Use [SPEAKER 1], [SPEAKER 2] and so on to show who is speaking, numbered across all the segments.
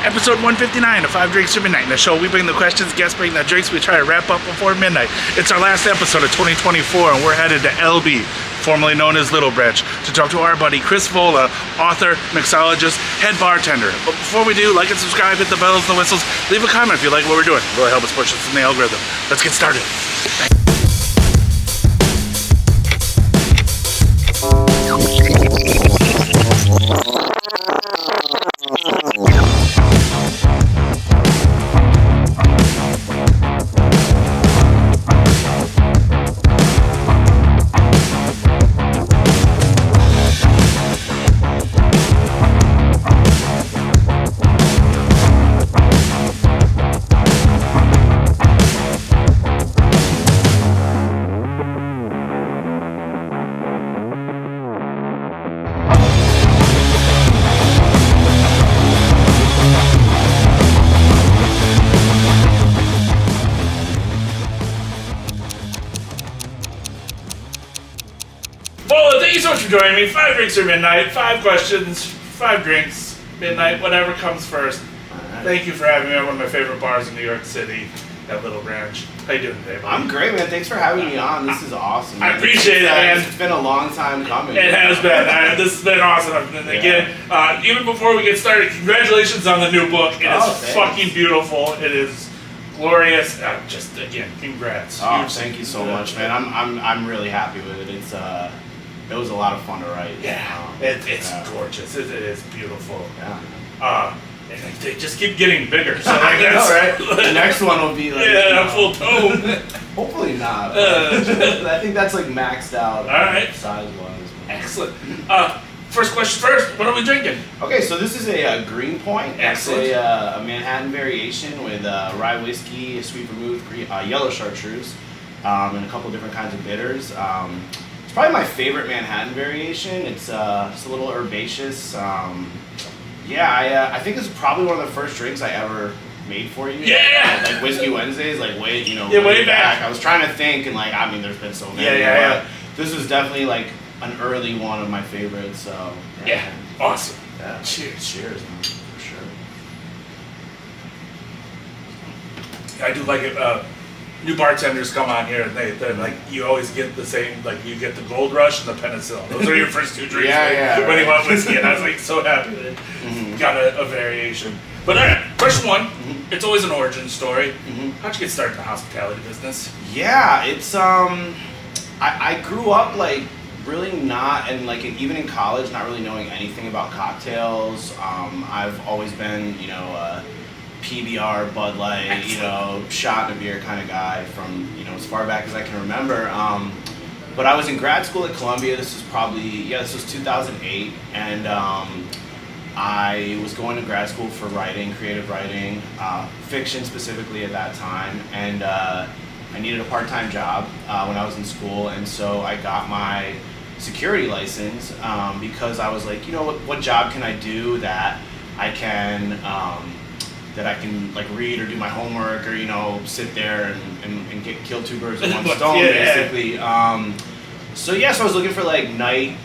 [SPEAKER 1] Episode 159 of 5 Drinks to Midnight. In the show, we bring the questions, guests bring the drinks, we try to wrap up before midnight. It's our last episode of 2024, and we're headed to LB, formerly known as Little Branch, to talk to our buddy Chris Vola, author, mixologist, head bartender. But before we do, like and subscribe, hit the bells and the whistles, leave a comment if you like what we're doing. It really help us push us in the algorithm. Let's get started. Thanks. Vola, thank you so much for joining me. 5 drinks or midnight, 5 questions, 5 drinks, midnight, whatever comes first. Thank you for having me at one of my favorite bars in New York City, at Little Branch. How you doing today, buddy?
[SPEAKER 2] I'm great, man. Thanks for having me on. This is awesome.
[SPEAKER 1] I appreciate it, man.
[SPEAKER 2] It's been a long time coming.
[SPEAKER 1] It has been. This has been awesome. And again, even before we get started, congratulations on the new book. It is fucking beautiful. It is glorious. Just again, congrats.
[SPEAKER 2] Oh, thank you so much, man. I'm really happy with it. It was a lot of fun to write.
[SPEAKER 1] Yeah, it's gorgeous. It is beautiful.
[SPEAKER 2] Yeah.
[SPEAKER 1] And they just keep getting bigger. So like
[SPEAKER 2] I know,
[SPEAKER 1] that's
[SPEAKER 2] right? The next one will be like
[SPEAKER 1] a full tome.
[SPEAKER 2] Hopefully not. I think that's like maxed out.
[SPEAKER 1] All right.
[SPEAKER 2] Size-wise.
[SPEAKER 1] Excellent. First question first. What are we drinking?
[SPEAKER 2] Okay, so this is a Green Point.
[SPEAKER 1] Excellent.
[SPEAKER 2] It's a Manhattan variation with rye whiskey, sweet vermouth, yellow chartreuse, and a couple different kinds of bitters. It's probably my favorite Manhattan variation. It's a little herbaceous. I think this is probably one of the first drinks I ever made for you.
[SPEAKER 1] Yeah.
[SPEAKER 2] Like Whiskey Wednesdays, like way
[SPEAKER 1] back.
[SPEAKER 2] I was trying to think, and there's been so many.
[SPEAKER 1] Yeah.
[SPEAKER 2] This was definitely like an early one of my favorites. So
[SPEAKER 1] yeah. Awesome.
[SPEAKER 2] Yeah. Cheers, man, for sure.
[SPEAKER 1] I do like it. New bartenders come on here and they're like, you always get the same, like you get the Gold Rush and the Penicillin. Those are your first 2 drinks when you want whiskey. And I was like so happy that got a variation. But all right, question 1, it's always an origin story. How'd you get started in the hospitality business?
[SPEAKER 2] Yeah, it's I grew up like really not, and like even in college, not really knowing anything about cocktails. I've always been, PBR, Bud Light, shot in a beer kind of guy from, as far back as I can remember. But I was in grad school at Columbia. This was 2008, and I was going to grad school for writing, creative writing, fiction specifically at that time, and I needed a part-time job when I was in school, and so I got my security license because I was like, what job can I do that I can like read or do my homework or sit there and kill 2 birds with 1 stone basically. So I was looking for like night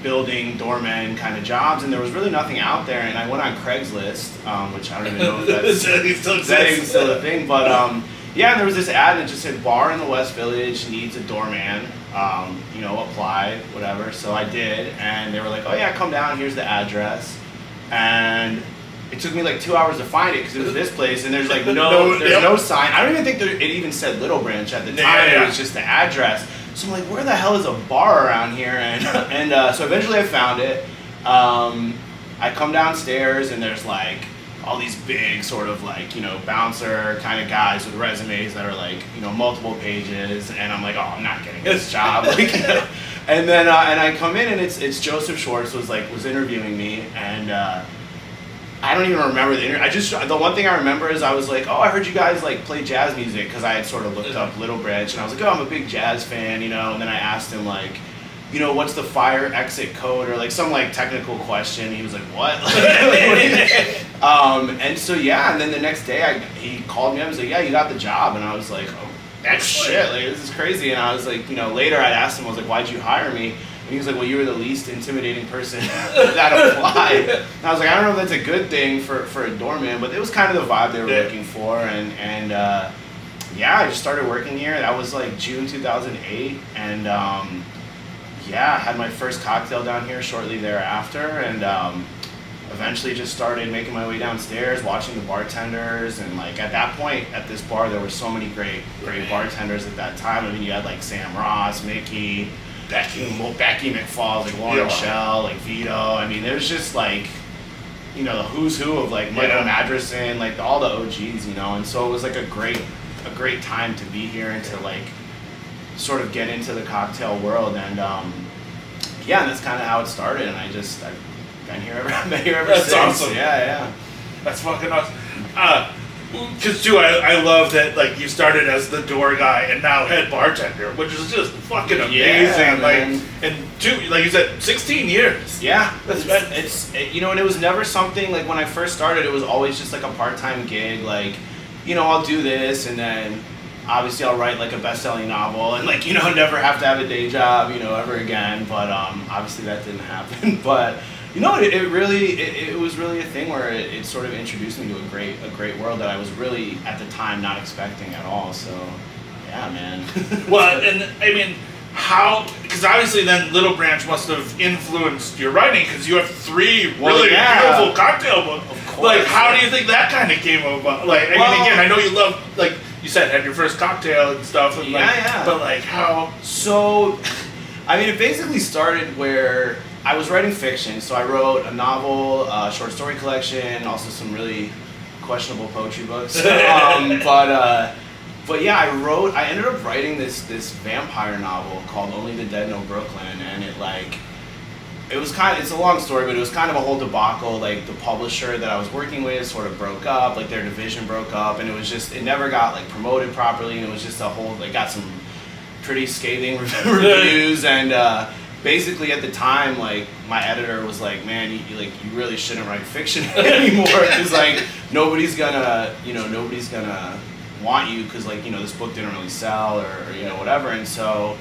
[SPEAKER 2] building doorman kind of jobs, and there was really nothing out there. And I went on Craigslist, which I don't even know if that's still a thing, but and there was this ad that just said bar in the West Village needs a doorman. Apply, whatever. So I did, and they were like, oh yeah, come down. Here's the address, and it took me like 2 hours to find it because it was this place, and there's like no sign. I don't even think it even said Little Branch at the time. It was just the address. So I'm like, where the hell is a bar around here? And so eventually I found it. I come downstairs, and there's like all these big sort of like bouncer kind of guys with resumes that are like multiple pages, and I'm like, oh, I'm not getting this job. And then and I come in, and it's Joseph Schwartz was interviewing me, and I don't even remember the interview. The one thing I remember is I was like, oh, I heard you guys like play jazz music, because I had sort of looked up Little Branch, and I was like, oh, I'm a big jazz fan, And then I asked him like, what's the fire exit code, or like some like technical question. He was like, what? And so and then the next day he called me up and was like, yeah, you got the job, and I was like, oh shit, like this is crazy. And I was like, later I asked him, I was like, why'd you hire me? he was like, well, you were the least intimidating person that applied. And I was like, I don't know if that's a good thing for a doorman, but it was kind of the vibe they were looking for. And yeah, I just started working here. That was like June 2008. And yeah, I had my first cocktail down here shortly thereafter. And eventually just started making my way downstairs, watching the bartenders. And like at that point at this bar, there were so many great bartenders at that time. I mean, you had like Sam Ross, Mickey, Becky McFalls, like Lauren Shell, like Vito. I mean, it was just like, you know, the who's who of like Michael Madrison, like all the OGs, you know. And so it was like a great time to be here and to like sort of get into the cocktail world. And yeah, and that's kind of how it started. And I've been here ever since.
[SPEAKER 1] That's awesome.
[SPEAKER 2] Yeah.
[SPEAKER 1] That's fucking awesome. Because too, I love that like you started as the door guy and now head bartender, which is just fucking amazing.
[SPEAKER 2] Yeah,
[SPEAKER 1] like, and two, like you said, 16 years.
[SPEAKER 2] Yeah, it's you know, and it was never something like when I first started. It was always just like a part-time gig. Like, you know, I'll do this and then obviously I'll write like a best-selling novel and like, you know, never have to have a day job, you know, ever again. But obviously that didn't happen. But you know, it was really a thing where it sort of introduced me to a great world that I was really at the time not expecting at all. So yeah, man.
[SPEAKER 1] Well, and I mean, how? Because obviously then Little Branch must have influenced your writing because you have three really beautiful cocktail books.
[SPEAKER 2] Of course.
[SPEAKER 1] Like, how do you think that kind of came about? Like, I mean, again, I know you love, like you said, had your first cocktail and stuff. And
[SPEAKER 2] yeah.
[SPEAKER 1] But like, how?
[SPEAKER 2] So, I mean, it basically started where I was writing fiction. So I wrote a novel, short story collection, also some really questionable poetry books. But yeah, I ended up writing this vampire novel called Only the Dead Know Brooklyn, and it's a long story, but it was kind of a whole debacle. Like the publisher that I was working with sort of broke up, like their division broke up, and it never got like promoted properly, and it was just a whole, like got some pretty scathing reviews, and basically at the time, like my editor was like, man, you really shouldn't write fiction anymore, because like nobody's gonna want you, because like, you know, this book didn't really sell or you know, whatever. And so,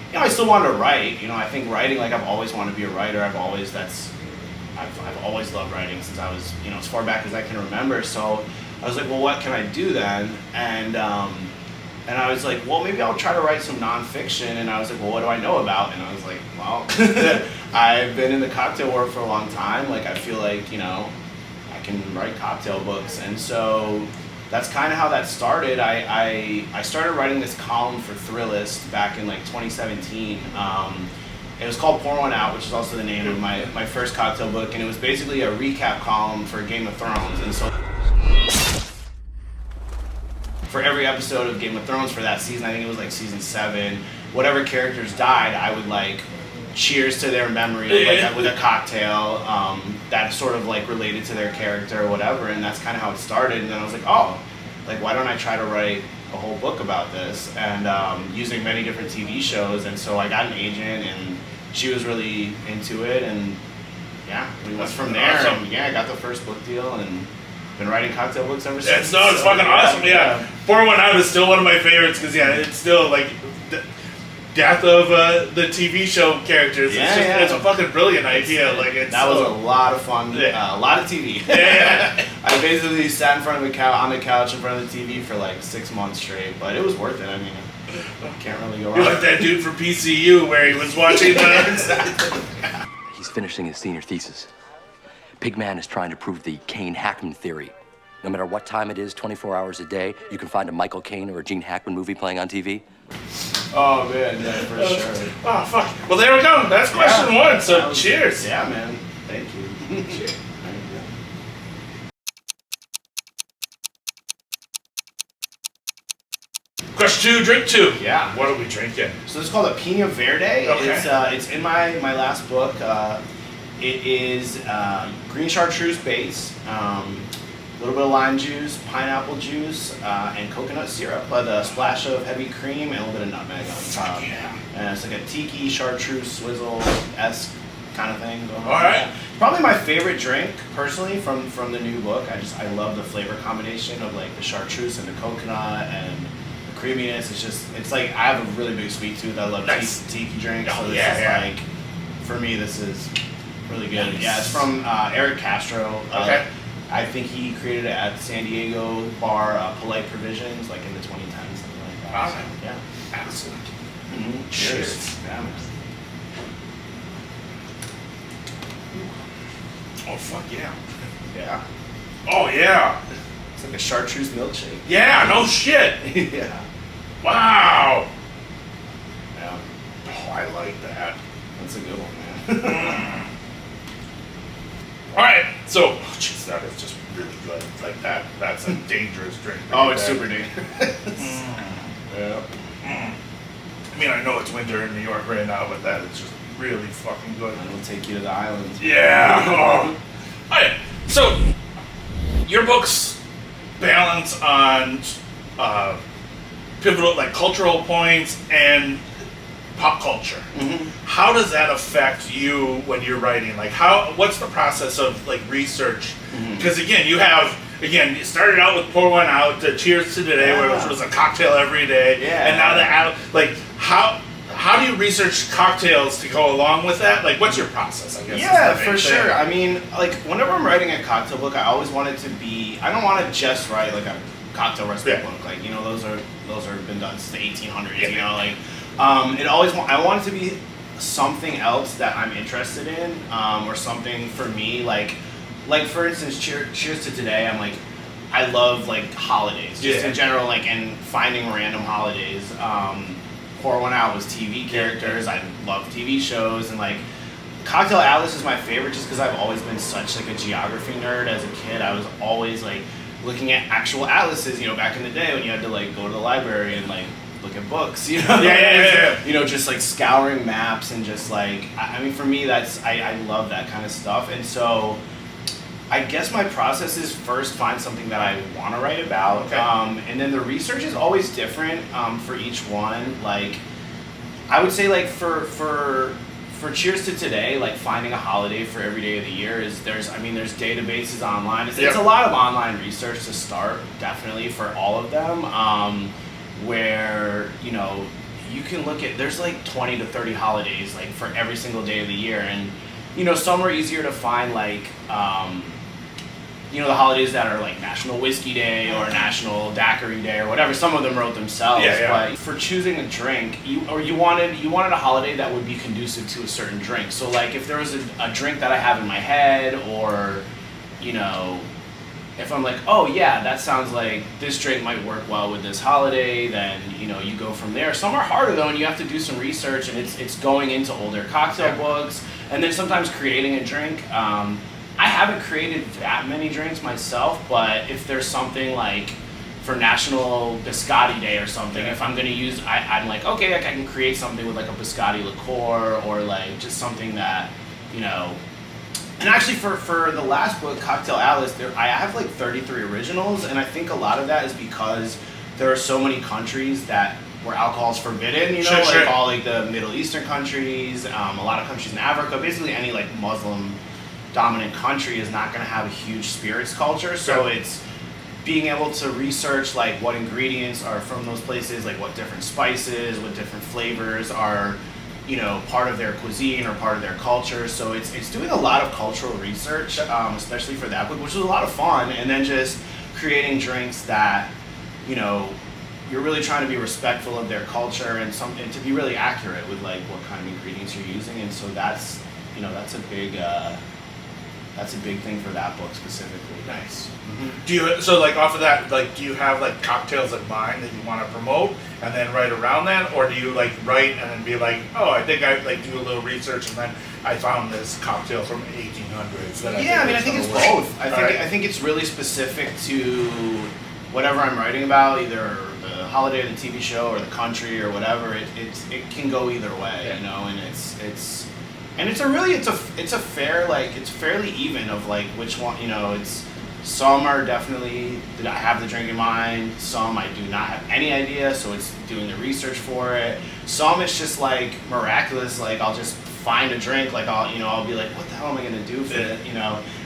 [SPEAKER 2] you know, I still wanted to write. You know, I think writing, like I've always wanted to be a writer. I've always loved writing since I was, you know, as far back as I can remember. So I was like, well, what can I do then? And I was like, well, maybe I'll try to write some nonfiction. And I was like, well, what do I know about? And I was like, well, I've been in the cocktail world for a long time. Like, I feel like, you know, I can write cocktail books. And so that's kind of how that started. I started writing this column for Thrillist back in like 2017. It was called Pour One Out, which is also the name of my first cocktail book. And it was basically a recap column for Game of Thrones. And so for every episode of Game of Thrones for that season, I think it was like season 7, whatever characters died, I would like cheers to their memory like, with a cocktail that sort of like related to their character or whatever. And that's kind of how it started. And then I was like, oh, like why don't I try to write a whole book about this, and using many different TV shows. And so I got an agent, and she was really into it, and yeah, we went from there.
[SPEAKER 1] Awesome.
[SPEAKER 2] And yeah, I got the first book deal and been writing cocktail books ever since.
[SPEAKER 1] It's fucking awesome. Yeah. Pour One Out is still one of my favorites because it's still like the death of the TV show characters. It's a fucking brilliant idea. Like
[SPEAKER 2] that was a lot of fun. A lot of TV. I basically sat in front of on the couch in front of the TV for like 6 months straight, but it was worth it. I mean, can't really go wrong.
[SPEAKER 1] You're like that dude from PCU where he was watching
[SPEAKER 2] Exactly.
[SPEAKER 3] He's finishing his senior thesis. Pigman is trying to prove the Caine-Hackman theory. No matter what time it is, 24 hours a day, you can find a Michael Caine or a Gene Hackman movie playing on TV.
[SPEAKER 2] Oh, man, yeah, for sure.
[SPEAKER 1] Oh, fuck. Well, there we go. That's question one, so cheers.
[SPEAKER 2] Yeah, man. Thank you. Cheers.
[SPEAKER 1] Question 2, drink 2.
[SPEAKER 2] Yeah.
[SPEAKER 1] What are we drinking?
[SPEAKER 2] So this is called a Pina Verde.
[SPEAKER 1] Okay.
[SPEAKER 2] It's in my last book. It is green chartreuse base, a little bit of lime juice, pineapple juice, and coconut syrup with a splash of heavy cream and a little bit of nutmeg on top.
[SPEAKER 1] Yeah.
[SPEAKER 2] And it's like a tiki chartreuse swizzle-esque kind of thing going on.
[SPEAKER 1] All right.
[SPEAKER 2] Probably my favorite drink, personally, from the new book. I love the flavor combination of like the chartreuse and the coconut and the creaminess. It's like I have a really big sweet tooth. I love tiki drinks. So this is like for me, this is really good. Yeah, it's from Eric Castro.
[SPEAKER 1] Okay.
[SPEAKER 2] I think he created it at San Diego bar, Polite Provisions, like in the 2010s, something like that.
[SPEAKER 1] Okay.
[SPEAKER 2] So, yeah.
[SPEAKER 1] Excellent.
[SPEAKER 2] Cheers. Yeah.
[SPEAKER 1] Oh, fuck yeah.
[SPEAKER 2] Yeah.
[SPEAKER 1] Oh, yeah.
[SPEAKER 2] It's like a chartreuse milkshake.
[SPEAKER 1] Yeah, no shit.
[SPEAKER 2] Yeah.
[SPEAKER 1] Wow.
[SPEAKER 2] Yeah.
[SPEAKER 1] Oh, I like that.
[SPEAKER 2] That's a good one, man.
[SPEAKER 1] All right. So, jeez, that is just really good. Like that. That's a dangerous drink.
[SPEAKER 2] Oh, it's super dangerous. Yeah.
[SPEAKER 1] I mean, I know it's winter in New York right now, but that is just really fucking good.
[SPEAKER 2] And we'll take you to the islands.
[SPEAKER 1] Yeah. Oh. All right. So, your books balance on pivotal, like cultural points and pop culture.
[SPEAKER 2] Mm-hmm.
[SPEAKER 1] How does that affect you when you're writing? Like, what's the process of like research? Because again, you started out with Pour One Out to Cheers to Today, which was a cocktail every day, and now how do you research cocktails to go along with that? Like, what's your process? I guess.
[SPEAKER 2] Yeah, for sure. I mean, like whenever I'm writing a cocktail book, I always want it to be. I don't want to just write like a cocktail recipe book. Like those are been done since the 1800s.
[SPEAKER 1] Yeah.
[SPEAKER 2] You know, like I want it to be something else that I'm interested in, or something for me. Like for instance, Cheers to Today. I'm like, I love like holidays, just in general, like and finding random holidays. Pour One Out was TV characters. I love TV shows, and like Cocktail Atlas is my favorite just because I've always been such like a geography nerd as a kid. I was always like looking at actual atlases, back in the day when you had to like go to the library and like look at books,
[SPEAKER 1] Yeah.
[SPEAKER 2] Just like scouring maps and just like, I mean, for me, that's, I love that kind of stuff. And so I guess my process is first find something that I want to write about.
[SPEAKER 1] Okay.
[SPEAKER 2] And then the research is always different for each one. Like, I would say like for Cheers to Today, like finding a holiday for every day of the year there's databases online. It's a lot of online research to start, definitely, for all of them, where, you can look at, there's like 20 to 30 holidays like for every single day of the year. And, some are easier to find, like, the holidays that are like National Whiskey Day or National Daiquiri Day or whatever. Some of them wrote themselves. But for choosing a drink, you wanted a holiday that would be conducive to a certain drink. So like if there was a drink that I have in my head, or if I'm like, oh yeah, that sounds like this drink might work well with this holiday, then you go from there. Some are harder though, and you have to do some research, and it's going into older cocktail books, and then sometimes creating a drink. I haven't created that many drinks myself, but if there's something like for National Biscotti Day or something, if I'm gonna use, I'm like, okay, I can create something with like a biscotti liqueur, or like just something that, And actually for the last book, Cocktail Atlas, I have like 33 originals, and I think a lot of that is because there are so many countries where alcohol is forbidden, all like the Middle Eastern countries, a lot of countries in Africa, basically any like Muslim dominant country is not going to have a huge spirits culture. So it's being able to research like what ingredients are from those places, like what different spices, what different flavors are, part of their cuisine or part of their culture. So it's doing a lot of cultural research, especially for that book, which was a lot of fun. And then just creating drinks that, you're really trying to be respectful of their culture and to be really accurate with like what kind of ingredients you're using. And so that's a big thing for that book specifically.
[SPEAKER 1] Nice. Mm-hmm. So like off of that, like do you have like cocktails in mind that you want to promote and then write around that, or do you like write and then be like, oh, I think I like do a little research and then I found this cocktail from 1800s that
[SPEAKER 2] I think it's both. I think it's really specific to whatever I'm writing about, either the holiday or the TV show or the country or whatever. It can go either way, and it's a fair, like, it's fairly even of like which one, it's, some are definitely that I have the drink in mind, some I do not have any idea, so it's doing the research for it. Some it's just like miraculous, like I'll just find a drink, like I'll be like, what the hell am I gonna do for it,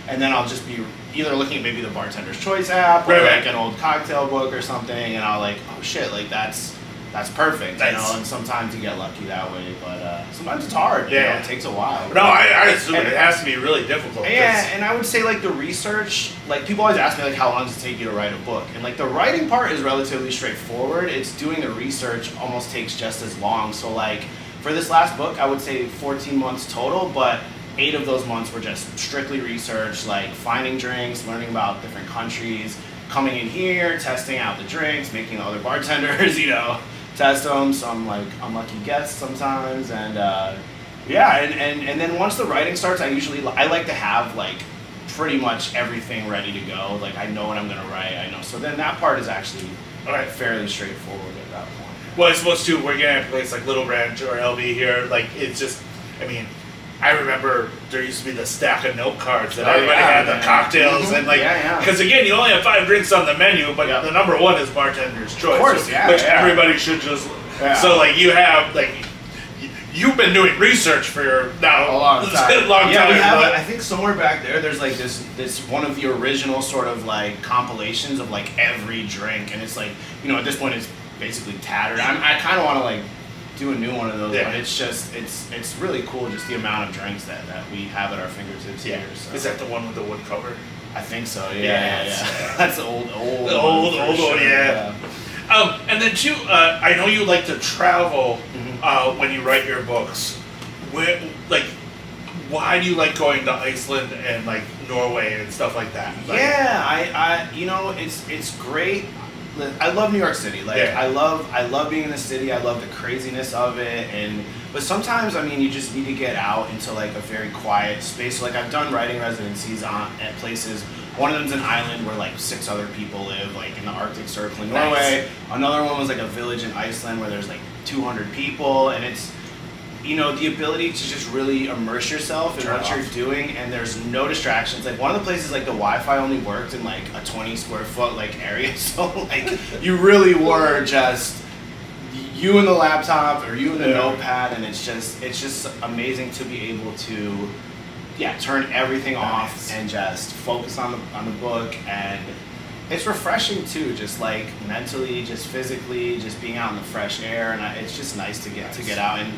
[SPEAKER 2] and then I'll just be either looking at maybe the Bartender's Choice app or like an old cocktail book or something, and I'll like, oh shit, like that's that's perfect.
[SPEAKER 1] Nice.
[SPEAKER 2] You know, and sometimes you get lucky that way, but sometimes it's hard. You know, it takes a while.
[SPEAKER 1] No, I assume it has to be really difficult.
[SPEAKER 2] Yeah, and I would say like the research, like people always ask me like how long does it take you to write a book? And like the writing part is relatively straightforward. It's doing the research almost takes just as long. So like for this last book, I would say 14 months total, but 8 of those months were just strictly research, like finding drinks, learning about different countries, coming in here, testing out the drinks, making the other bartenders, you know, test them, some like unlucky guests sometimes, and yeah, and then once the writing starts, I like to have like pretty much everything ready to go. Like I know what I'm gonna write, I know. So then that part is actually fairly straightforward at that point.
[SPEAKER 1] Well, I suppose too, working at a place like Little Branch or LB here, like it's just, I mean, I remember there used to be the stack of note cards that everybody had, the cocktails, and like, because again, you only have 5 drinks on the menu, but the number 1 is bartender's choice,
[SPEAKER 2] of course,
[SPEAKER 1] which everybody should just. So like you have like. You've been doing research for now
[SPEAKER 2] a long time.
[SPEAKER 1] Yeah,
[SPEAKER 2] we have. I think somewhere back there's like this one of the original sort of like compilations of like every drink, and it's like, you know, at this point it's basically tattered. I kind of want to like do a new one of those, but it's just it's really cool just the amount of drinks that we have at our fingertips here. So.
[SPEAKER 1] Is that the one with the wood cover?
[SPEAKER 2] I think so. Yeah. That's the old
[SPEAKER 1] one,
[SPEAKER 2] sure.
[SPEAKER 1] Yeah. And then too, I know you like to travel when you write your books. Where, like, why do you like going to Iceland and like Norway and stuff like that? Like,
[SPEAKER 2] I you know, it's great. I love New York City. Like I love being in the city. I love the craziness of it, but sometimes, I mean, you just need to get out into like a very quiet space. So, like I've done writing residencies at places. One of them's an island where like 6 other people live, like in the Arctic Circle in Norway. Another one was like a village in Iceland where there's like 200 people, and it's, you know, the ability to just really immerse yourself in what you're doing, and there's no distractions. Like one of the places, like the Wi-Fi only worked in like a 20 square foot like area, so like you really were just you and the laptop or you and the notepad, and it's just amazing to be able to turn everything off and just focus on the book. And it's refreshing too, just like mentally, just physically, just being out in the fresh air, and it's just nice to get out. And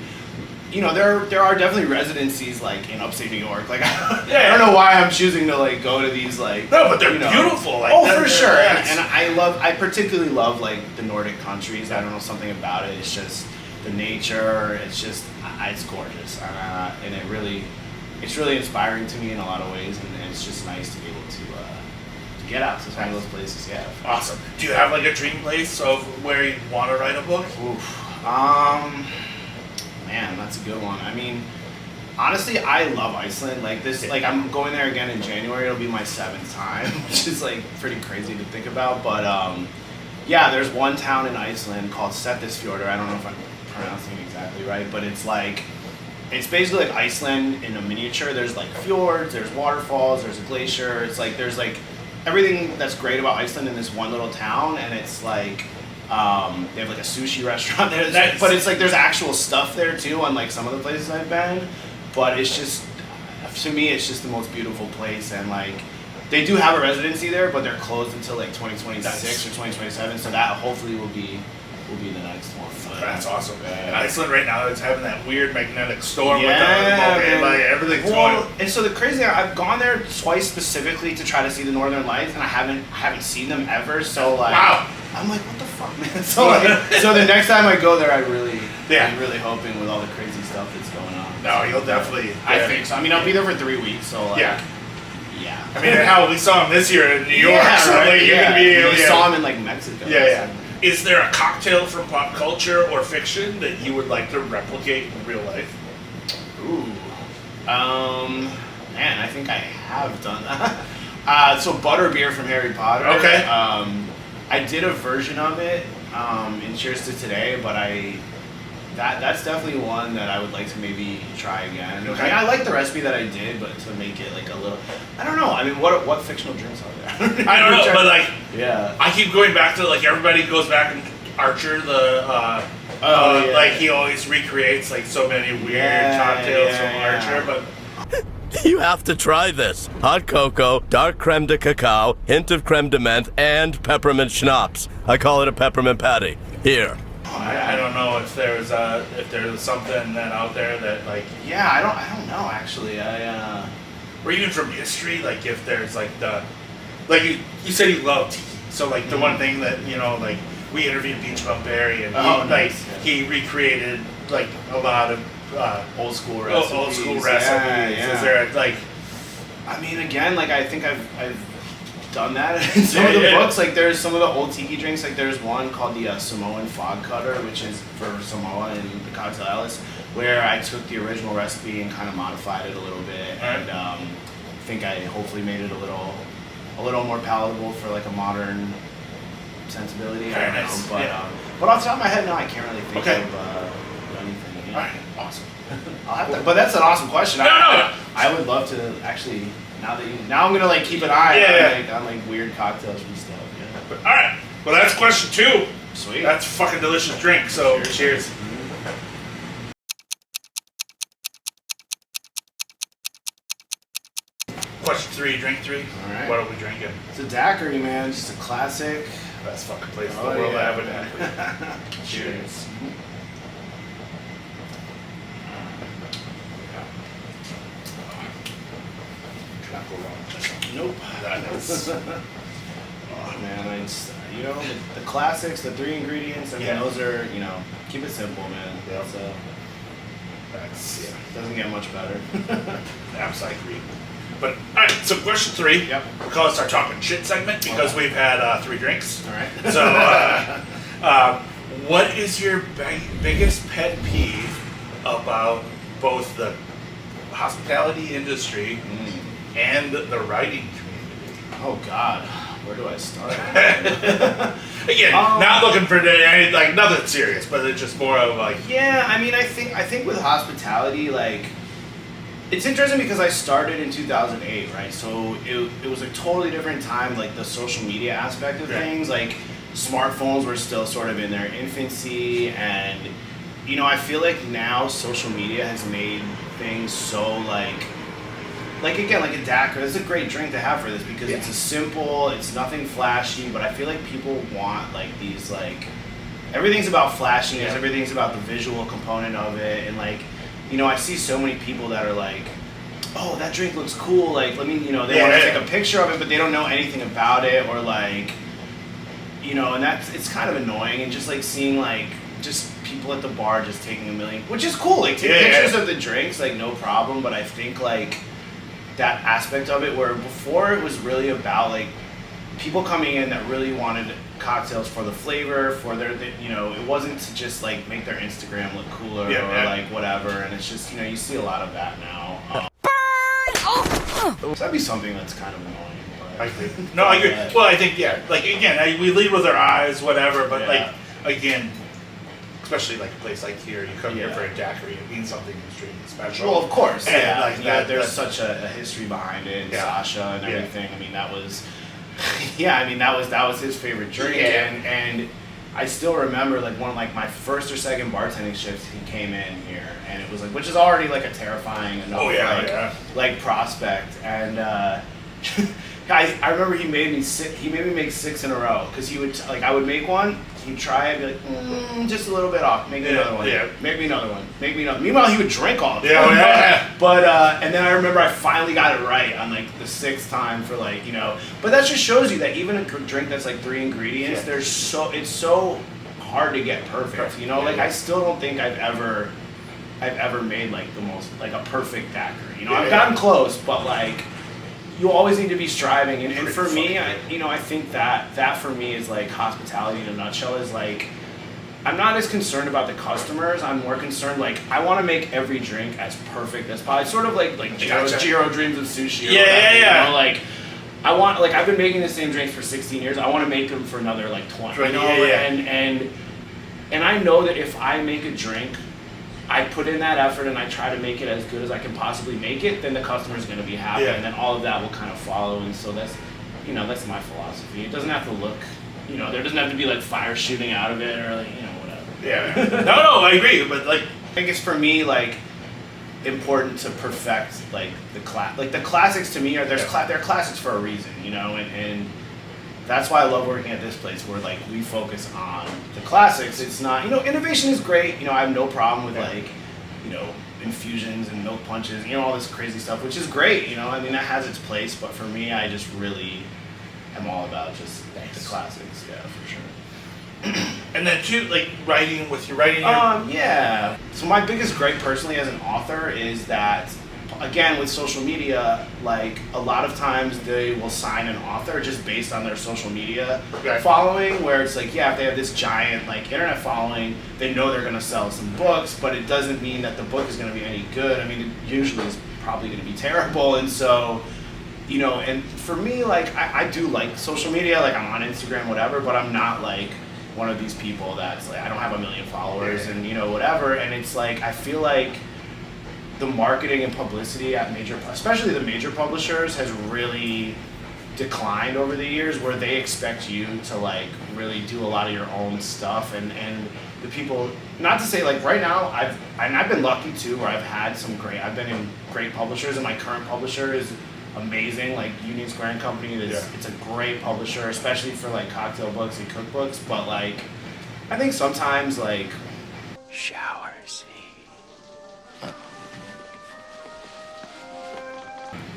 [SPEAKER 2] you know, there are definitely residencies like in upstate New York. Like I don't know why I'm choosing to like go to these like.
[SPEAKER 1] No, but they're beautiful. Like,
[SPEAKER 2] for sure. And I particularly love like the Nordic countries. I don't know, something about it. It's just the nature. It's just it's gorgeous, and it's really inspiring to me in a lot of ways. And it's just nice to be able to get out to some of those places. Yeah.
[SPEAKER 1] Awesome. Do you have like a dream place of where you want to write a book?
[SPEAKER 2] Man, that's a good one. I mean, honestly, I love Iceland. Like this, like I'm going there again in January. It'll be my 7th time, which is like pretty crazy to think about. But yeah, there's one town in Iceland called Settisfjordur. I don't know if I'm pronouncing it exactly right, but it's basically like Iceland in a miniature. There's like fjords, there's waterfalls, there's a glacier. It's like there's like everything that's great about Iceland in this one little town, and it's like. They have like a sushi restaurant there, but it's like there's actual stuff there too, unlike some of the places I've been. But it's just, to me, it's just the most beautiful place. And like, they do have a residency there, but they're closed until like 2026 or 2027. So that hopefully will be the next one.
[SPEAKER 1] That's awesome. Iceland right now is having that weird magnetic storm with like everything's going.
[SPEAKER 2] And so the crazy thing, I've gone there twice specifically to try to see the Northern Lights, and I haven't seen them ever. So like,
[SPEAKER 1] wow.
[SPEAKER 2] I'm like, what the fuck, man? So like, so the next time I go there, I'm really hoping with all the crazy stuff that's going on.
[SPEAKER 1] No, you'll definitely.
[SPEAKER 2] I think so. I mean, I'll be there for 3 weeks, so like, yeah.
[SPEAKER 1] I mean, hell, we saw him this year in New York, so like you can be.
[SPEAKER 2] We saw him in like Mexico.
[SPEAKER 1] Yeah. Is there a cocktail from pop culture or fiction that you would like to replicate in real life?
[SPEAKER 2] Ooh. Man, I think I have done that. So butterbeer from Harry Potter.
[SPEAKER 1] Okay.
[SPEAKER 2] I did a version of it in Cheers to Today, but that's definitely one that I would like to maybe try again.
[SPEAKER 1] Okay.
[SPEAKER 2] I mean, I like the recipe that I did, but to make it like a little, I don't know. I mean, what fictional drinks are there?
[SPEAKER 1] I don't know, but like,
[SPEAKER 2] yeah,
[SPEAKER 1] I keep going back to like everybody goes back and Archer, like he always recreates like so many weird cocktails from Archer, but.
[SPEAKER 4] You have to try this. Hot cocoa, dark creme de cacao, hint of creme de menthe, and peppermint schnapps. I call it a peppermint patty. Here,
[SPEAKER 1] I don't know if there's something that out there that like.
[SPEAKER 2] Yeah, I don't know actually.
[SPEAKER 1] Or even from history, like if there's like you said you love tiki, so like the one thing that like we interviewed Beach Bum Barry and he recreated like a lot of
[SPEAKER 2] old school recipes.
[SPEAKER 1] Yeah. Is there like?
[SPEAKER 2] I mean, again, like I think I've done that in some of the books. Like there's some of the old tiki drinks. Like there's one called the Samoan Fog Cutter, which is for Samoa and the Cocktail Atlas, where I took the original recipe and kind of modified it a little bit, and I think I hopefully made it a little more palatable for like a modern sensibility.
[SPEAKER 1] Very
[SPEAKER 2] I don't
[SPEAKER 1] nice.
[SPEAKER 2] know, but off the top of my head, no, I can't really think of anything.
[SPEAKER 1] All right, awesome.
[SPEAKER 2] I'll have to, but that's an awesome question.
[SPEAKER 1] No.
[SPEAKER 2] I would love to actually. Now I'm gonna like keep an eye on like weird cocktails and stuff. Yeah.
[SPEAKER 1] All right. Well, that's question 2.
[SPEAKER 2] Sweet.
[SPEAKER 1] That's a fucking delicious drink. So cheers. Question 3, drink 3.
[SPEAKER 2] All right.
[SPEAKER 1] What are we drinking?
[SPEAKER 2] It's a daiquiri, man. Just a classic.
[SPEAKER 1] Best fucking place in the world to have a daiquiri.
[SPEAKER 2] Cheers.
[SPEAKER 1] Cannot go wrong with this one.
[SPEAKER 2] Nope.
[SPEAKER 1] That is.
[SPEAKER 2] Oh man, the classics, the 3 ingredients. I mean, those are keep it simple, man.
[SPEAKER 1] Yeah.
[SPEAKER 2] So doesn't get much better.
[SPEAKER 1] I agree. But all right, so question 3.
[SPEAKER 2] Yep.
[SPEAKER 1] We call this our talking shit segment because we've had 3 drinks.
[SPEAKER 2] All right.
[SPEAKER 1] So, what is your biggest pet peeve about both the hospitality industry and the writing community?
[SPEAKER 2] Oh God, where do I start?
[SPEAKER 1] Again, not looking for like nothing serious, but it's just more of like.
[SPEAKER 2] Yeah, I mean, I think with hospitality, like. It's interesting because I started in 2008, right? So it was a totally different time, like the social media aspect of things. Like smartphones were still sort of in their infancy, and I feel like now social media has made things so like again, like a daiquiri. It's a great drink to have for this because it's it's nothing flashy, but I feel like people want like these like everything's about flashiness, everything's about the visual component of it, and like. I see so many people that are like, oh, that drink looks cool, like, let me, they want to take a picture of it, but they don't know anything about it, or like, and it's kind of annoying, and just like seeing like, just people at the bar just taking a million, which is cool, like, take pictures of the drinks, like, no problem, but I think like, that aspect of it, where before it was really about like, people coming in that really wanted cocktails for the flavor, for their, it wasn't to just like make their Instagram look cooler or like whatever, and it's just, you see a lot of that now. So that'd be something that's kind of annoying. But,
[SPEAKER 1] I agree. No, I agree. Well, I think, like, again, we lead with our eyes, whatever, but like, again, especially like a place like here, you come here for a daiquiri, it means something extremely special.
[SPEAKER 2] Well, of course.
[SPEAKER 1] And like
[SPEAKER 2] there's such a history behind it, and Sasha and everything. I mean, that was... that was his favorite drink, and I still remember like one of like my first or second bartending shifts. He came in here, and it was like, which is already like a terrifying enough like prospect, and guys, I remember he made me make 6 in a row because he would like I would make one, he'd try it, be like just a little bit off, make me another one, make me another one, make me another. Meanwhile, he would drink all the time. But and then I remember I finally got it right on like the 6th time for like but that just shows you that even a drink that's like 3 ingredients, it's so hard to get perfect. Like I still don't think I've ever made like the most like a perfect daiquiri. I've gotten close, but like. You always need to be striving, and for me, I think that for me is like hospitality in a nutshell. Is like, I'm not as concerned about the customers. I'm more concerned like I want to make every drink as perfect as possible. It's sort of like Jiro dreams of sushi. Like I want I've been making the same drinks for 16 years. I want to make them for another like 20. And I know that if I make a drink. I put in that effort and I try to make it as good as I can possibly make it, then the customer's going to be happy, and then all of that will kind of follow. And so that's, that's my philosophy. It doesn't have to look, there doesn't have to be like fire shooting out of it or like, whatever.
[SPEAKER 1] Yeah. No, I agree. But like,
[SPEAKER 2] I think it's for me like important to perfect like the classics to me are they're classics for a reason, and that's why I love working at this place where like we focus on the classics. It's not, innovation is great. I have no problem with like, infusions and milk punches, all this crazy stuff, which is great. I mean, that has its place, but for me, I just really am all about just the classics. Yeah, for sure.
[SPEAKER 1] And then too, like writing with your writing.
[SPEAKER 2] Yeah. So my biggest gripe personally as an author is that, again, with social media, like a lot of times they will sign an author just based on their social media following, where it's like, yeah, if they have this giant like internet following, they know they're going to sell some books, but it doesn't mean that the book is going to be any good. I mean, it usually is probably going to be terrible. And so, and for me, like I do like social media, like I'm on Instagram, whatever, but I'm not like one of these people that's like, I don't have 1 million followers and whatever. And it's like, I feel like the marketing and publicity at especially the major publishers, has really declined over the years, where they expect you to like really do a lot of your own stuff, and the people, not to say like right now, I've been lucky too, where I've been in great publishers, and my current publisher is amazing, like Union Square and Company. It's a great publisher, especially for like cocktail books and cookbooks, but like I think sometimes like showers.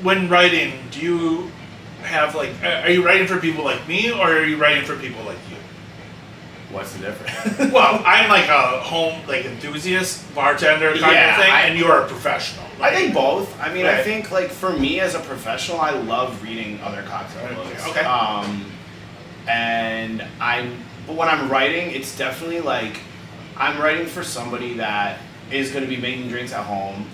[SPEAKER 1] When writing, do you have like, are you writing for people like me, or are you writing for people like you?
[SPEAKER 2] What's the difference?
[SPEAKER 1] Well, I'm like a home like enthusiast, bartender kind of thing, and you're a professional.
[SPEAKER 2] I think both. I mean, I think like for me as a professional, I love reading other cocktail books.
[SPEAKER 1] Okay.
[SPEAKER 2] But when I'm writing, it's definitely like I'm writing for somebody that is going to be making drinks at home,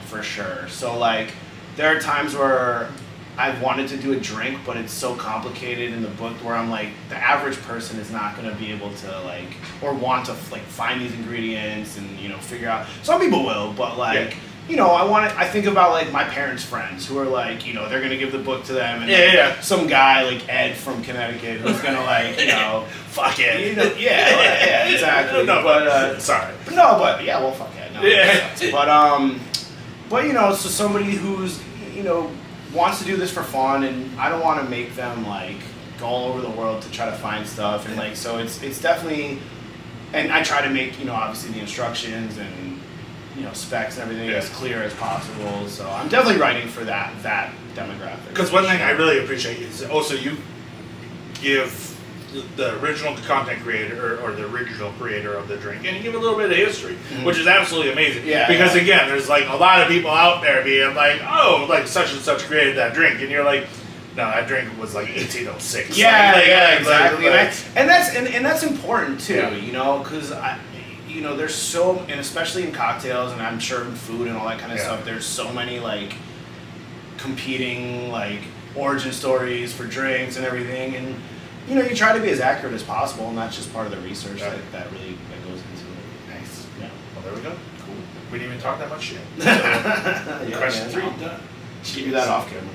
[SPEAKER 2] for sure. So like, there are times where I've wanted to do a drink, but it's so complicated in the book where I'm like, the average person is not going to be able to like, or want to like find these ingredients and, figure out. Some people will, but like, I think about like my parents' friends who are like, they're going to give the book to them, and some guy like Ed from Connecticut who's going to like,
[SPEAKER 1] fuck it.
[SPEAKER 2] Yeah, exactly.
[SPEAKER 1] No, but sorry.
[SPEAKER 2] Well, fuck it. No, yeah. But so somebody who's, wants to do this for fun, and I don't want to make them like go all over the world to try to find stuff, and like, so it's definitely, and I try to make, obviously the instructions and, specs and everything as clear as possible. So I'm definitely writing for that demographic.
[SPEAKER 1] Because one thing I really appreciate is also you give the original content creator or the original creator of the drink, and you give a little bit of history, which is absolutely amazing. Yeah. Because again, there's like a lot of people out there being like, oh, like such and such created that drink, and you're like, no, that drink was like 1806.
[SPEAKER 2] Yeah, exactly. And that's important too, because there's so, and especially in cocktails, and I'm sure in food and all that kind of stuff, there's so many like competing like origin stories for drinks and everything, and you try to be as accurate as possible, and that's just part of the research that goes into it.
[SPEAKER 1] Nice.
[SPEAKER 2] Yeah.
[SPEAKER 1] Well, there we go. Cool. We didn't even talk that much shit. So, question 3 done.
[SPEAKER 2] Keep that off camera.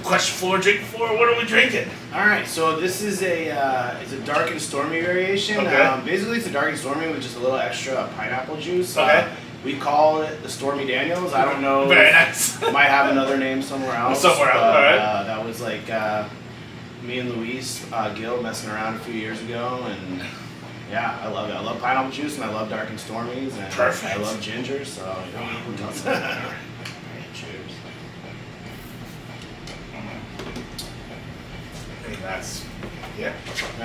[SPEAKER 1] Question 4, drink 4. What are we drinking?
[SPEAKER 2] All right, so this is it's a dark and stormy variation.
[SPEAKER 1] Okay.
[SPEAKER 2] Basically, it's a dark and stormy with just a little extra pineapple juice.
[SPEAKER 1] Okay.
[SPEAKER 2] We call it the Stormy Daniels. I don't know.
[SPEAKER 1] Very nice.
[SPEAKER 2] Might have another name somewhere else.
[SPEAKER 1] All right.
[SPEAKER 2] That was like me and Luis Gill messing around a few years ago, and yeah, I love it. I love pineapple juice, and I love dark and stormies, and
[SPEAKER 1] Perfect.
[SPEAKER 2] I love ginger. So who doesn't? Cheers.
[SPEAKER 1] I mean,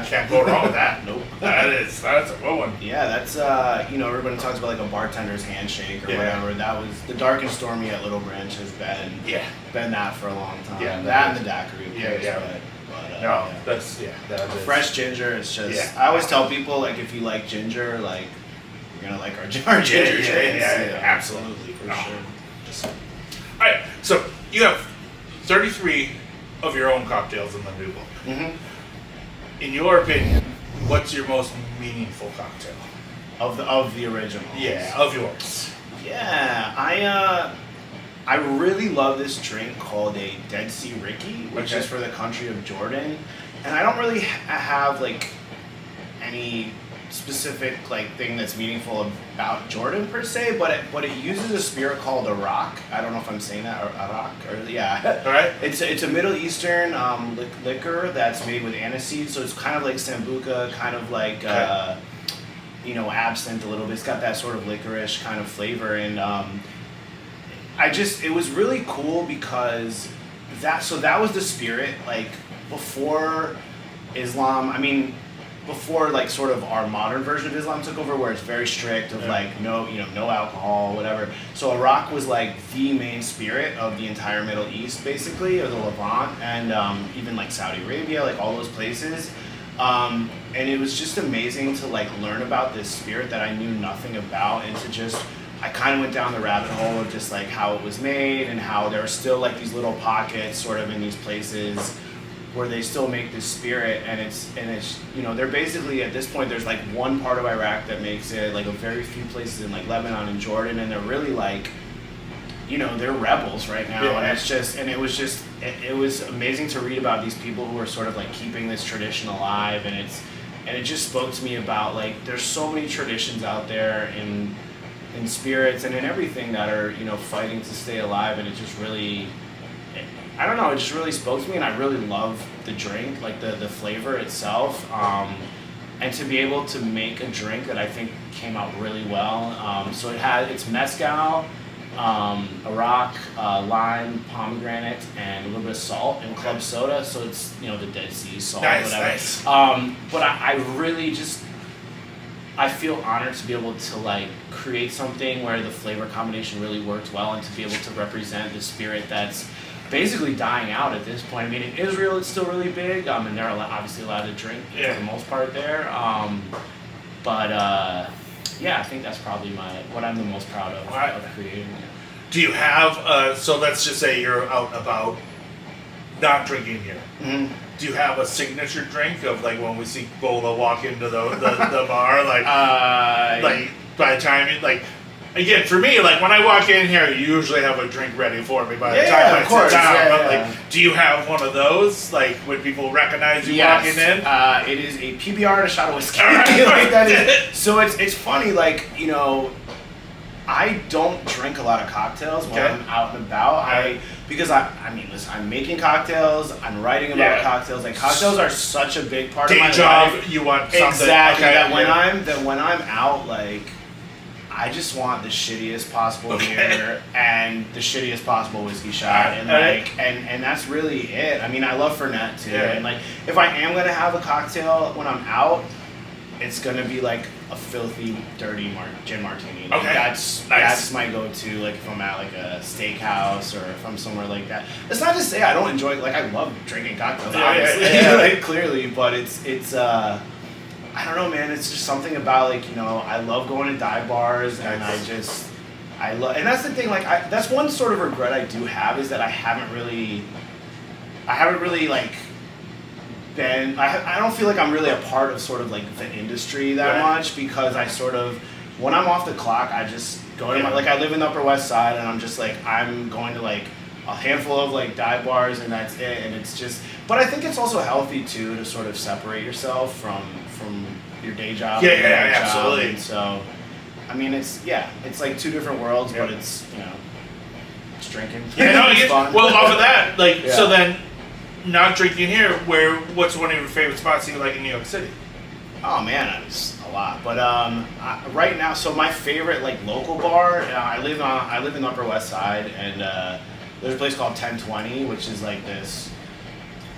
[SPEAKER 1] can't go wrong with that.
[SPEAKER 2] Nope.
[SPEAKER 1] That's a good one.
[SPEAKER 2] Yeah, that's everybody talks about like a bartender's handshake or whatever. That was the dark and stormy at Little Branch has been that for a long time.
[SPEAKER 1] Yeah,
[SPEAKER 2] that and the daiquiri. Of course,
[SPEAKER 1] yeah.
[SPEAKER 2] But
[SPEAKER 1] that's that is.
[SPEAKER 2] Fresh ginger is just. I always tell people like if you like ginger, like you're gonna like our ginger drinks.
[SPEAKER 1] Yeah, absolutely
[SPEAKER 2] for sure.
[SPEAKER 1] All right, so you have 33 of your own cocktails in the new book.
[SPEAKER 2] Mm-hmm.
[SPEAKER 1] In your opinion, what's your most meaningful cocktail?
[SPEAKER 2] Of the original.
[SPEAKER 1] Yeah, of yours.
[SPEAKER 2] Yeah, I really love this drink called a Dead Sea Ricky, which is for the country of Jordan. And I don't really have like any specific like thing that's meaningful about Jordan per se, but it uses a spirit called Arak. I don't know if I'm saying that, or Arak, or yeah.
[SPEAKER 1] All right.
[SPEAKER 2] It's a Middle Eastern liquor that's made with aniseed, so it's kind of like sambuca, kind of like absinthe a little bit. It's got that sort of licorice kind of flavor, and it was really cool because that was the spirit like before Islam. I mean, before like sort of our modern version of Islam took over, where it's very strict of like no alcohol, whatever. So Iraq was like the main spirit of the entire Middle East, basically, or the Levant, and even like Saudi Arabia, like all those places. And it was just amazing to like learn about this spirit that I knew nothing about, and to just I kind of went down the rabbit hole of just like how it was made and how there are still like these little pockets sort of in these places where they still make this spirit, and it's they're basically at this point there's like one part of Iraq that makes it, like a very few places in like Lebanon and Jordan, and they're really like they're rebels right now.
[SPEAKER 1] Yeah.
[SPEAKER 2] And it was amazing to read about these people who are sort of like keeping this tradition alive, and it just spoke to me about like there's so many traditions out there in spirits and in everything that are fighting to stay alive, and it just really I don't know, it just really spoke to me, and I really love the drink, like the flavor itself, and to be able to make a drink that I think came out really well. So it's mezcal, Iraq, lime, pomegranate, and a little bit of salt and club soda. So it's the Dead Sea salt, whatever.
[SPEAKER 1] Nice.
[SPEAKER 2] But I really I feel honored to be able to like create something where the flavor combination really worked well, and to be able to represent the spirit that's basically dying out at this point. I mean, in Israel, it's still really big, and they're obviously allowed to drink for the most part there. But I think that's probably what I'm the most proud of creating.
[SPEAKER 1] Do you have, so let's just say you're out about not drinking here.
[SPEAKER 2] Mm-hmm.
[SPEAKER 1] Do you have a signature drink of like when we see Vola walk into the bar, like by the time you like, again, for me, like when I walk in here, you usually have a drink ready for me by the time I sit down. But like, do you have one of those? Like when people recognize you walking in?
[SPEAKER 2] It is a PBR and a shot of whiskey. So it's funny, like I don't drink a lot of cocktails when I'm out and about. Because I'm making cocktails, I'm writing about cocktails. Like cocktails are such a big part of my life.
[SPEAKER 1] You want something
[SPEAKER 2] exactly when I'm out, like I just want the shittiest possible beer and the shittiest possible whiskey shot, and and that's really it. I mean, I love Fernet too, and like if I am gonna have a cocktail when I'm out, it's gonna be like a filthy, dirty gin martini. Like that's my go-to. Like if I'm at like a steakhouse or if I'm somewhere like that. It's not to say I don't enjoy. Like I love drinking cocktails, obviously, like clearly, but it's. I don't know, man. It's just something about like I love going to dive bars, and I love, and that's the thing. Like that's one sort of regret I do have, is that I haven't really like been. I don't feel like I'm really a part of sort of like the industry that much, because I sort of, when I'm off the clock, I just go to like I live in the Upper West Side, and I'm just like I'm going to like a handful of like dive bars, and that's it. And it's just, but I think it's also healthy too to sort of separate yourself from your day job.
[SPEAKER 1] Absolutely.
[SPEAKER 2] And so, I mean, it's like two different worlds, but it's it's drinking. It's fun.
[SPEAKER 1] Well, off of that, like so then, not drinking here. What's one of your favorite spots you like in New York City?
[SPEAKER 2] Oh man, it's a lot. But right now, so my favorite like local bar. I live in the Upper West Side, and there's a place called 1020, which is like this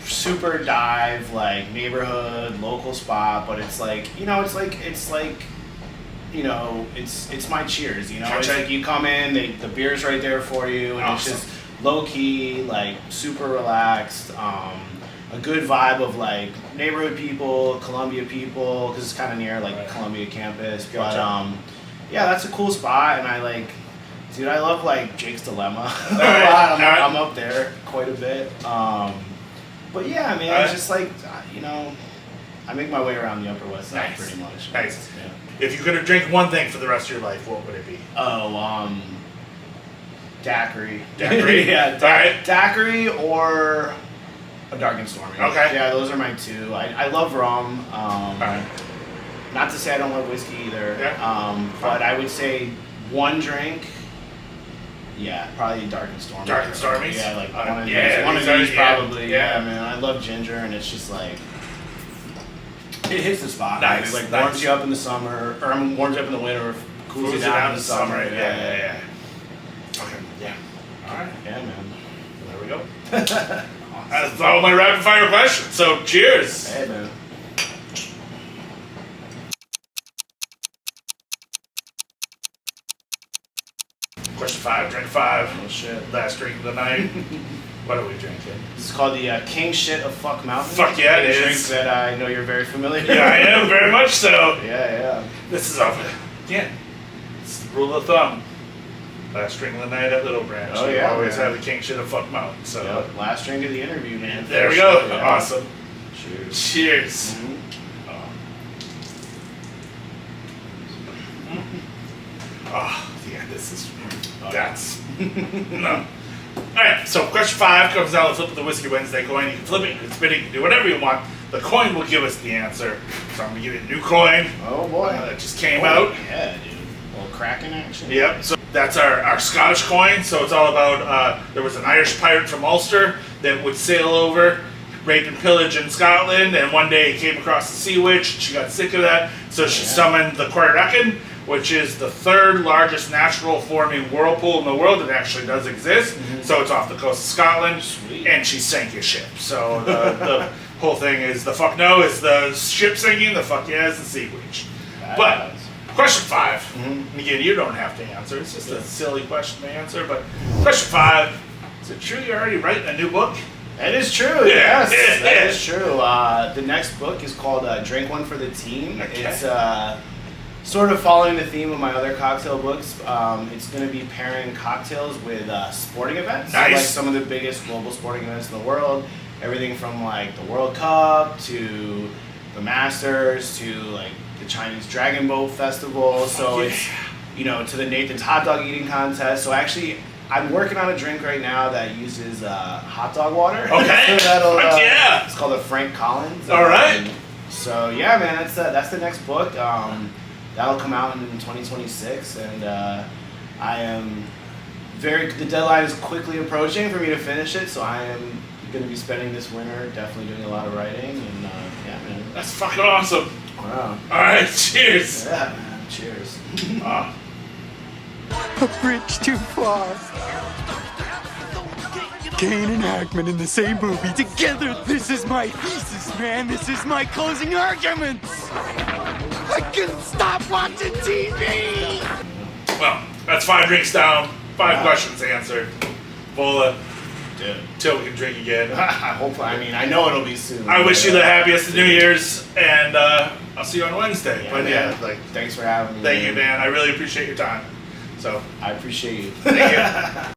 [SPEAKER 2] super dive like neighborhood local spot, but it's like it's my Cheers. It's like you come in, the beer's right there for you, and it's just low key, like super relaxed. A good vibe of like neighborhood people, Columbia people, because it's kind of near like Columbia campus. But that's a cool spot, and I love like Jake's Dilemma a lot. I'm up there quite a bit. But yeah, I mean, it's just like I make my way around the Upper West Side pretty much.
[SPEAKER 1] Nice. Yeah. If you could drink one thing for the rest of your life, what would it be?
[SPEAKER 2] Daiquiri.
[SPEAKER 1] Daiquiri?
[SPEAKER 2] Daiquiri or a Dark and Stormy.
[SPEAKER 1] Okay.
[SPEAKER 2] Yeah, those are my two. I love rum. Not to say I don't love whiskey either.
[SPEAKER 1] Yeah.
[SPEAKER 2] But I would say one drink. Yeah, probably Dark and Stormy.
[SPEAKER 1] Dark and Stormy?
[SPEAKER 2] Yeah, like one of
[SPEAKER 1] these
[SPEAKER 2] these
[SPEAKER 1] are-
[SPEAKER 2] probably.
[SPEAKER 1] yeah.
[SPEAKER 2] Yeah, man. I love ginger, and it's just like it hits the spot.
[SPEAKER 1] Nice,
[SPEAKER 2] It like
[SPEAKER 1] nice.
[SPEAKER 2] warms you up in the summer, or warms you up in the winter, or cools you down in the summer.
[SPEAKER 1] Yeah. Okay.
[SPEAKER 2] Yeah.
[SPEAKER 1] All right.
[SPEAKER 2] Yeah, man.
[SPEAKER 1] There we go. That's all my rapid fire questions. So cheers.
[SPEAKER 2] Hey, man.
[SPEAKER 1] Question 5, drink 5.
[SPEAKER 2] Oh shit.
[SPEAKER 1] Last drink of the night. What are we drinking?
[SPEAKER 2] This is called the King Shit of Fuck Mountain.
[SPEAKER 1] Fuck yeah, it
[SPEAKER 2] A drink
[SPEAKER 1] is.
[SPEAKER 2] that I know you're very familiar with.
[SPEAKER 1] Yeah, I am very much so.
[SPEAKER 2] Yeah.
[SPEAKER 1] This is off. Again, it's the rule of thumb. Last drink of the night at Little Branch.
[SPEAKER 2] Oh,
[SPEAKER 1] You
[SPEAKER 2] yeah,
[SPEAKER 1] always
[SPEAKER 2] man.
[SPEAKER 1] have the king shit of fuck mountain. So
[SPEAKER 2] Yep. Last drink of the interview, man.
[SPEAKER 1] there we go.
[SPEAKER 2] Yeah.
[SPEAKER 1] Awesome.
[SPEAKER 2] Cheers.
[SPEAKER 1] Cheers.
[SPEAKER 2] Mhm.
[SPEAKER 1] Oh, yeah, this is. That's. No. Alright, so question 5 comes down to flip of the Whiskey Wednesday coin. You can flip it, you can spin it, you can do whatever you want. The coin will give us the answer. So I'm going to give you a new coin
[SPEAKER 2] Oh boy.
[SPEAKER 1] that just came out.
[SPEAKER 2] Yeah, dude. A little Kraken action.
[SPEAKER 1] Yep, so that's our Scottish coin. So it's all about, there was an Irish pirate from Ulster that would sail over, rape and pillage in Scotland, and one day he came across the sea witch, she got sick of that, so she summoned the Quarterdecan, which is the 3rd largest natural forming whirlpool in the world. It actually does exist, so it's off the coast of Scotland,
[SPEAKER 2] Sweet.
[SPEAKER 1] and she sank his ship. So the whole thing is the fuck no is the ship sinking, the fuck yeah is the sea witch. But question 5, and again, you don't have to answer. It's just a silly question to answer. But question 5: is it true you're already writing a new book?
[SPEAKER 2] That is true.
[SPEAKER 1] Yeah.
[SPEAKER 2] Yes, that is true. The next book is called Drink One for the Team.
[SPEAKER 1] Okay.
[SPEAKER 2] It's sort of following the theme of my other cocktail books. It's going to be pairing cocktails with sporting events. So,
[SPEAKER 1] Nice.
[SPEAKER 2] like some of the biggest global sporting events in the world. Everything from like the World Cup to the Masters to like the Chinese Dragon Boat Festival. So
[SPEAKER 1] yeah.
[SPEAKER 2] it's, to the Nathan's hot dog eating contest. So actually, I'm working on a drink right now that uses hot dog water.
[SPEAKER 1] Okay.
[SPEAKER 2] So that'll,
[SPEAKER 1] Fuck yeah.
[SPEAKER 2] It's called the Frank Collins.
[SPEAKER 1] All right.
[SPEAKER 2] So yeah, man, that's the next book. That'll come out in 2026, and I am the deadline is quickly approaching for me to finish it. So I am going to be spending this winter definitely doing a lot of writing, and yeah, man.
[SPEAKER 1] That's fucking awesome.
[SPEAKER 2] Wow.
[SPEAKER 1] All right, cheers.
[SPEAKER 2] Yeah, man. Cheers.
[SPEAKER 5] A bridge too far. Kane and Hackman in the same movie together. This is my thesis, man. This is my closing arguments. I couldn't stop watching TV.
[SPEAKER 1] Well, that's 5 drinks down, 5 questions answered. Vola,
[SPEAKER 2] Dude.
[SPEAKER 1] till we can drink again.
[SPEAKER 2] I know it'll be soon.
[SPEAKER 1] I wish you the happiest of New Year's, and I'll see you on Wednesday.
[SPEAKER 2] Yeah,
[SPEAKER 1] But
[SPEAKER 2] man.
[SPEAKER 1] yeah, like,
[SPEAKER 2] Thanks for having me.
[SPEAKER 1] thank you, man. I really appreciate your time. So,
[SPEAKER 2] I appreciate you.
[SPEAKER 1] thank you.